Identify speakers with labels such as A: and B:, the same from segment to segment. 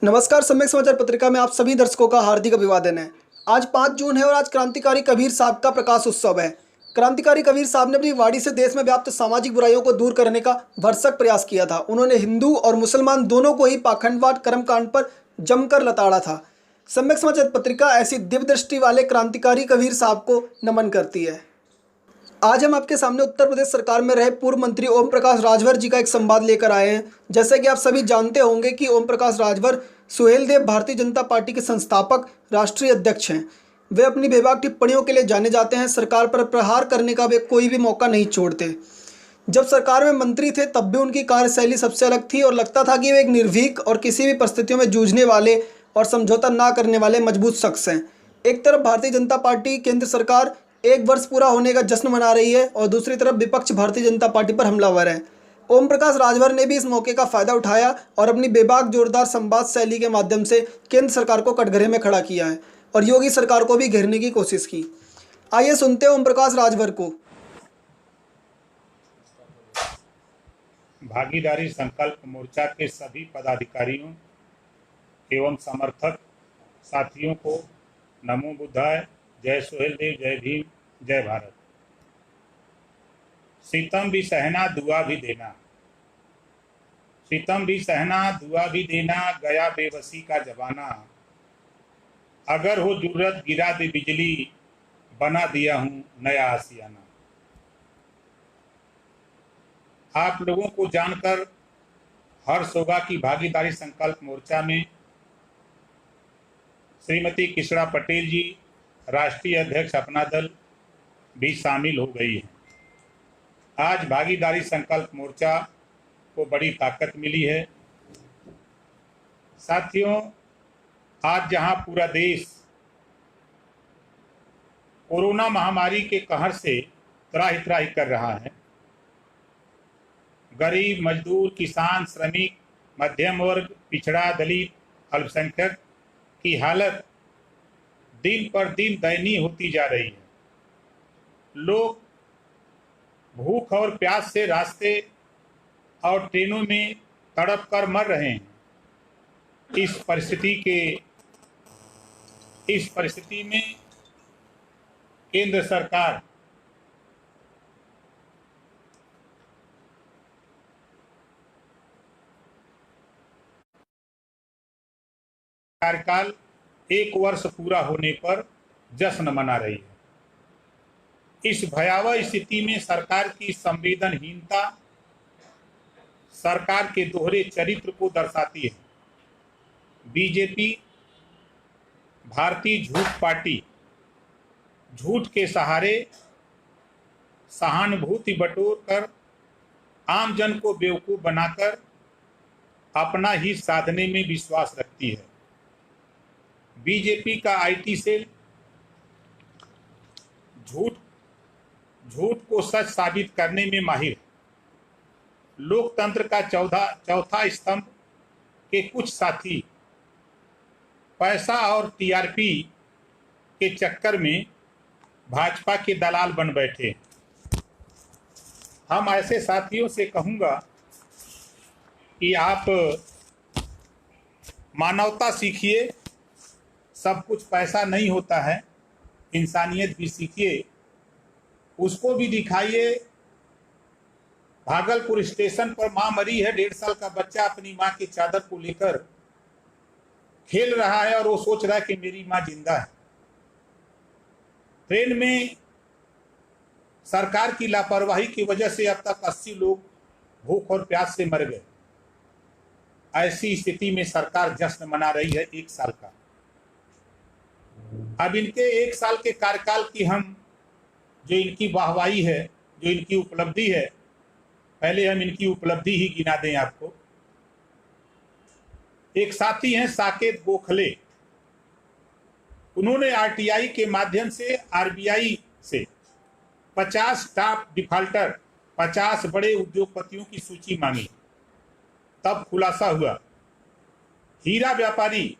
A: नमस्कार। सम्यक समाचार पत्रिका में आप सभी दर्शकों का हार्दिक अभिवादन है। आज 5 जून है और आज क्रांतिकारी कबीर साहब का प्रकाश उत्सव है। क्रांतिकारी कबीर साहब ने अपनी वाणी से देश में व्याप्त सामाजिक बुराइयों को दूर करने का भरसक प्रयास किया था। उन्होंने हिंदू और मुसलमान दोनों को ही पाखंडवाद कर्मकांड पर जमकर लताड़ा था। सम्यक समाचार पत्रिका ऐसी दिव्य दृष्टि वाले क्रांतिकारी कबीर साहब को नमन करती है। आज हम आपके सामने उत्तर प्रदेश सरकार में रहे पूर्व मंत्री ओम प्रकाश राजभर जी का एक संवाद लेकर आए हैं। जैसे कि आप सभी जानते होंगे कि ओम प्रकाश राजभर सुहेलदेव भारतीय जनता पार्टी के संस्थापक राष्ट्रीय अध्यक्ष हैं। वे अपनी बेबाक टिप्पणियों के लिए जाने जाते हैं। सरकार पर प्रहार करने का वे कोई भी मौका नहीं छोड़ते। जब सरकार में मंत्री थे तब भी उनकी कार्यशैली सबसे अलग थी और लगता था कि वे एक निर्भीक और किसी भी परिस्थितियों में जूझने वाले और समझौता ना करने वाले मजबूत शख्स हैं। एक तरफ भारतीय जनता पार्टी केंद्र सरकार 1 वर्ष पूरा होने का जश्न मना रही है और दूसरी तरफ विपक्ष भारतीय जनता पार्टी पर हमलावर है। ओम प्रकाश राजभर ने भी इस मौके का फायदा उठाया और अपनी बेबाक जोरदार संवाद शैली के माध्यम से केंद्र सरकार को कटघरे में खड़ा किया है और योगी सरकार को भी घेरने की कोशिश की। आइए सुनते हैं ओम प्रकाश राजभर को।
B: भागीदारी संकल्प मोर्चा के सभी पदाधिकारियों एवं समर्थक साथियों को नमो बुद्धाय, जय सुहेलदेव, जय भीम, जय भारत। सितम भी सहना दुआ भी देना, सितम भी सहना दुआ भी देना, गया बेबसी का जमाना। अगर हो जरूरत गिरा दे बिजली, बना दिया हूं नया आसियाना। आप लोगों को जानकर हर्ष होगा कि भागीदारी संकल्प मोर्चा में श्रीमती किशोरा पटेल जी राष्ट्रीय अध्यक्ष अपना दल भी शामिल हो गई है। आज भागीदारी संकल्प मोर्चा को बड़ी ताकत मिली है। साथियों, आज जहां पूरा देश कोरोना महामारी के कहर से त्राहि त्राहि कर रहा है, गरीब, मजदूर, किसान, श्रमिक, मध्यम वर्ग, पिछड़ा, दलित, अल्पसंख्यक की हालत दिन पर दिन दयनीय होती जा रही है। लोग भूख और प्यास से रास्ते और ट्रेनों में तड़प कर मर रहे हैं। इस परिस्थिति में केंद्र सरकार कार्यकाल 1 वर्ष पूरा होने पर जश्न मना रही है। इस भयावह स्थिति में सरकार की संवेदनहीनता सरकार के दोहरे चरित्र को दर्शाती है। बीजेपी भारतीय झूठ पार्टी झूठ के सहारे सहानुभूति बटोर कर आम जन को बेवकूफ बनाकर अपना ही साधने में विश्वास रखती है। बीजेपी का आईटी सेल झूठ को सच साबित करने में माहिर है। लोकतंत्र का चौथा स्तंभ के कुछ साथी पैसा और टीआरपी के चक्कर में भाजपा के दलाल बन बैठे। हम ऐसे साथियों से कहूंगा कि आप मानवता सीखिए। सब कुछ पैसा नहीं होता है, इंसानियत भी सीखिए, उसको भी दिखाइए। भागलपुर स्टेशन पर मां मरी है, 1.5 साल का बच्चा अपनी मां की चादर को लेकर खेल रहा है और वो सोच रहा है कि मेरी मां जिंदा है। ट्रेन में सरकार की लापरवाही की वजह से अब तक 80 लोग भूख और प्यास से मर गए। ऐसी स्थिति में सरकार जश्न मना रही है 1 साल का। अब इनके 1 साल के कार्यकाल की हम जो इनकी वाहवाही है, जो इनकी उपलब्धि है, पहले हम इनकी उपलब्धि ही गिना दें आपको। एक साथी हैं साकेत गोखले, उन्होंने आरटीआई के माध्यम से आरबीआई से 50 टॉप डिफाल्टर, 50 बड़े उद्योगपतियों की सूची मांगी। तब खुलासा हुआ हीरा व्यापारी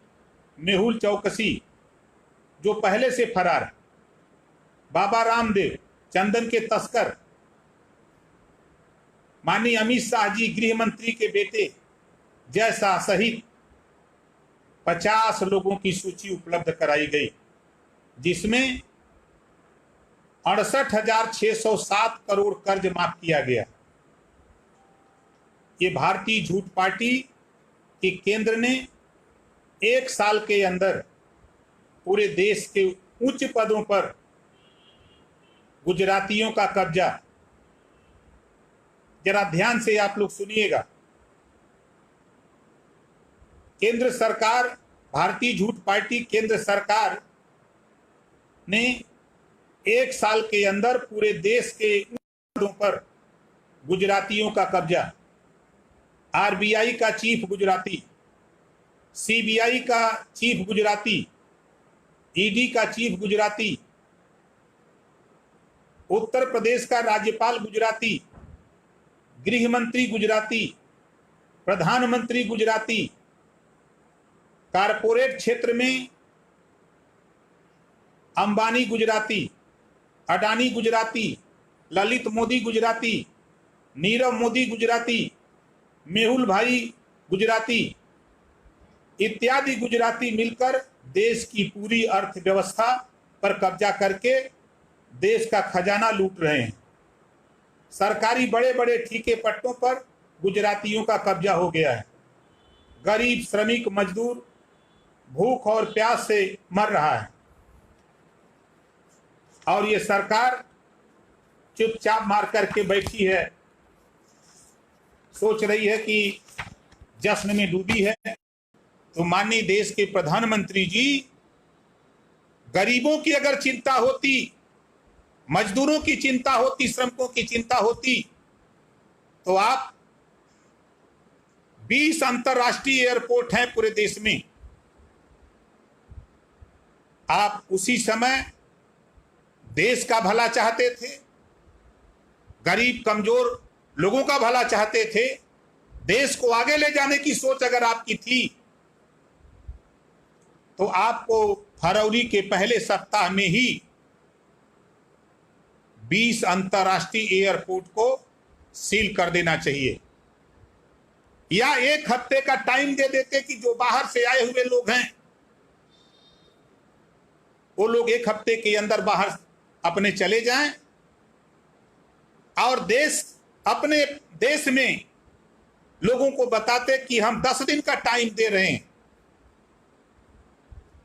B: मेहुल चौकसी जो पहले से फरार है, बाबा रामदेव चंदन के तस्कर, माननीय अमित शाह जी गृह मंत्री के बेटे जय शाह सहित 50 लोगों की सूची उपलब्ध कराई गई, जिसमें 68,607 करोड़ कर्ज माफ किया गया। ये भारतीय झूठ पार्टी के केंद्र ने 1 साल के अंदर पूरे देश के उच्च पदों पर गुजरातियों का कब्जा। जरा ध्यान से आप लोग सुनिएगा। केंद्र सरकार, भारतीय झूठ पार्टी केंद्र सरकार ने 1 साल के अंदर पूरे देश के पदों पर गुजरातियों का कब्जा। आरबीआई का चीफ गुजराती, सीबीआई का चीफ गुजराती, ईडी का चीफ गुजराती, उत्तर प्रदेश का राज्यपाल गुजराती, गृह मंत्री गुजराती, प्रधानमंत्री गुजराती, कारपोरेट क्षेत्र में अंबानी गुजराती, अडानी गुजराती, ललित मोदी गुजराती, नीरव मोदी गुजराती, मेहुल भाई गुजराती इत्यादि गुजराती मिलकर देश की पूरी अर्थव्यवस्था पर कब्जा करके देश का खजाना लूट रहे हैं। सरकारी बड़े बड़े ठेके पट्टों पर गुजरातियों का कब्जा हो गया है। गरीब श्रमिक मजदूर भूख और प्यास से मर रहा है और ये सरकार चुपचाप मार करके बैठी है, सोच रही है कि जश्न में डूबी है। तो माननीय देश के प्रधानमंत्री जी, गरीबों की अगर चिंता होती, मजदूरों की चिंता होती, श्रमिकों की चिंता होती, तो आप 20 अंतरराष्ट्रीय एयरपोर्ट हैं पूरे देश में, आप उसी समय देश का भला चाहते थे, गरीब कमजोर लोगों का भला चाहते थे, देश को आगे ले जाने की सोच अगर आपकी थी, तो आपको फरवरी के पहले सप्ताह में ही 20 अंतरराष्ट्रीय एयरपोर्ट को सील कर देना चाहिए, या 1 हफ्ते का टाइम दे देते कि जो बाहर से आए हुए लोग हैं वो लोग 1 हफ्ते के अंदर बाहर अपने चले जाएं और अपने देश में लोगों को बताते कि हम 10 दिन का टाइम दे रहे हैं,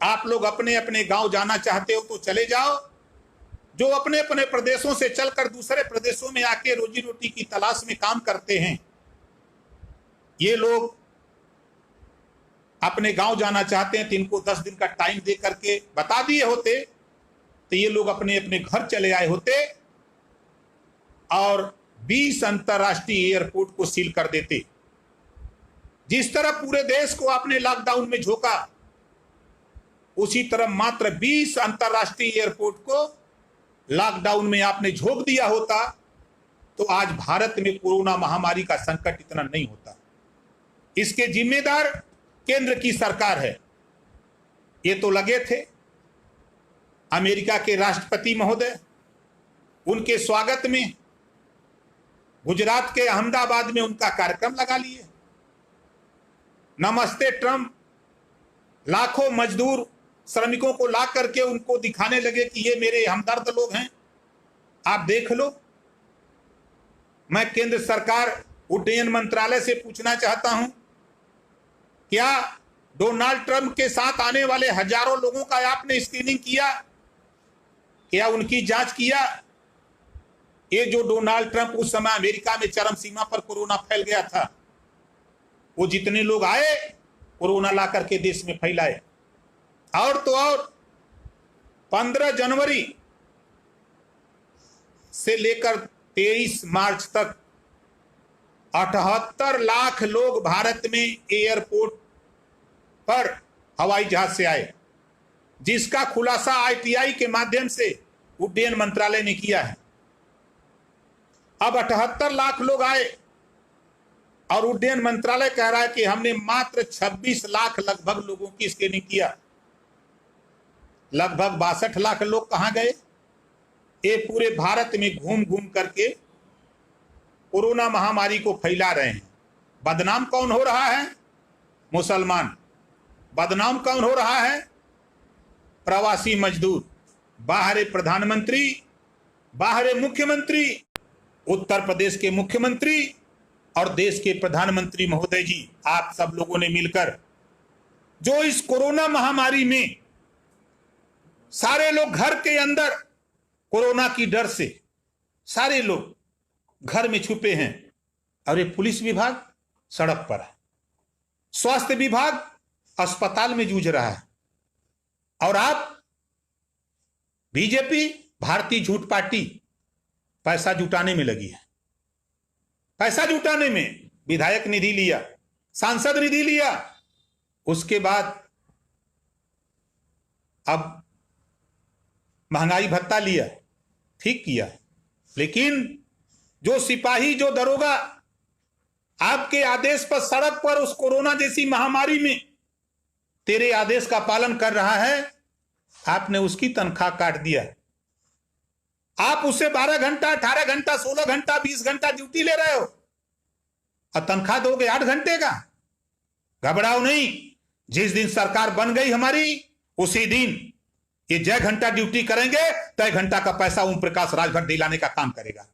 B: आप लोग अपने अपने गांव जाना चाहते हो तो चले जाओ, जो अपने अपने प्रदेशों से चलकर दूसरे प्रदेशों में आके रोजी रोटी की तलाश में काम करते हैं, ये लोग अपने गांव जाना चाहते हैं तो इनको 10 दिन का टाइम दे करके बता दिए होते तो ये लोग अपने अपने घर चले आए होते और 20 अंतरराष्ट्रीय एयरपोर्ट को सील कर देते। जिस तरह पूरे देश को आपने लॉकडाउन में झोंका, उसी तरह मात्र 20 अंतरराष्ट्रीय एयरपोर्ट को लॉकडाउन में आपने झोंक दिया होता तो आज भारत में कोरोना महामारी का संकट इतना नहीं होता। इसके जिम्मेदार केंद्र की सरकार है। ये तो लगे थे अमेरिका के राष्ट्रपति महोदय, उनके स्वागत में गुजरात के अहमदाबाद में उनका कार्यक्रम लगा लिए। नमस्ते ट्रम्प, लाखों मजदूर श्रमिकों को ला करके उनको दिखाने लगे कि ये मेरे हमदर्द लोग हैं, आप देख लो। मैं केंद्र सरकार उड्डयन मंत्रालय से पूछना चाहता हूं, क्या डोनाल्ड ट्रंप के साथ आने वाले हजारों लोगों का आपने स्क्रीनिंग किया? क्या उनकी जांच किया? ये जो डोनाल्ड ट्रंप उस समय अमेरिका में चरम सीमा पर कोरोना फैल गया था, वो जितने लोग आए कोरोना ला करके देश में फैलाए। और तो और 15 जनवरी से लेकर 23 मार्च तक 78 लाख लोग भारत में एयरपोर्ट पर हवाई जहाज से आए, जिसका खुलासा आईटीआई के माध्यम से उड्डयन मंत्रालय ने किया है। अब 78 लाख लोग आए और उड्डयन मंत्रालय कह रहा है कि हमने मात्र 26 लाख लगभग लोगों की स्क्रीनिंग किया। लगभग 62 लाख लोग कहां गए? ये पूरे भारत में घूम घूम करके कोरोना महामारी को फैला रहे हैं। बदनाम कौन हो रहा है? मुसलमान। बदनाम कौन हो रहा है? प्रवासी मजदूर। बाहर प्रधानमंत्री, बाहर मुख्यमंत्री, उत्तर प्रदेश के मुख्यमंत्री और देश के प्रधानमंत्री महोदय जी, आप सब लोगों ने मिलकर जो इस कोरोना महामारी में सारे लोग घर के अंदर कोरोना की डर से सारे लोग घर में छुपे हैं, और ये पुलिस विभाग सड़क पर है, स्वास्थ्य विभाग अस्पताल में जूझ रहा है, और आप बीजेपी भारतीय झूठ पार्टी पैसा जुटाने में लगी है। पैसा जुटाने में विधायक निधि लिया, सांसद निधि लिया, उसके बाद अब महंगाई भत्ता लिया, ठीक किया, लेकिन जो सिपाही, जो दरोगा आपके आदेश पर सड़क पर उस कोरोना जैसी महामारी में तेरे आदेश का पालन कर रहा है, आपने उसकी तनख्वाह काट दिया। आप उससे 12 घंटा, 18 घंटा, 16 घंटा, 20 घंटा ड्यूटी ले रहे हो और तनख्वाह दोगे 8 घंटे का। घबराओ नहीं, जिस दिन सरकार बन गई हमारी, उसी दिन ये जय घंटा ड्यूटी करेंगे, तय घंटा का पैसा ओम प्रकाश राजभर दिलाने का काम करेगा।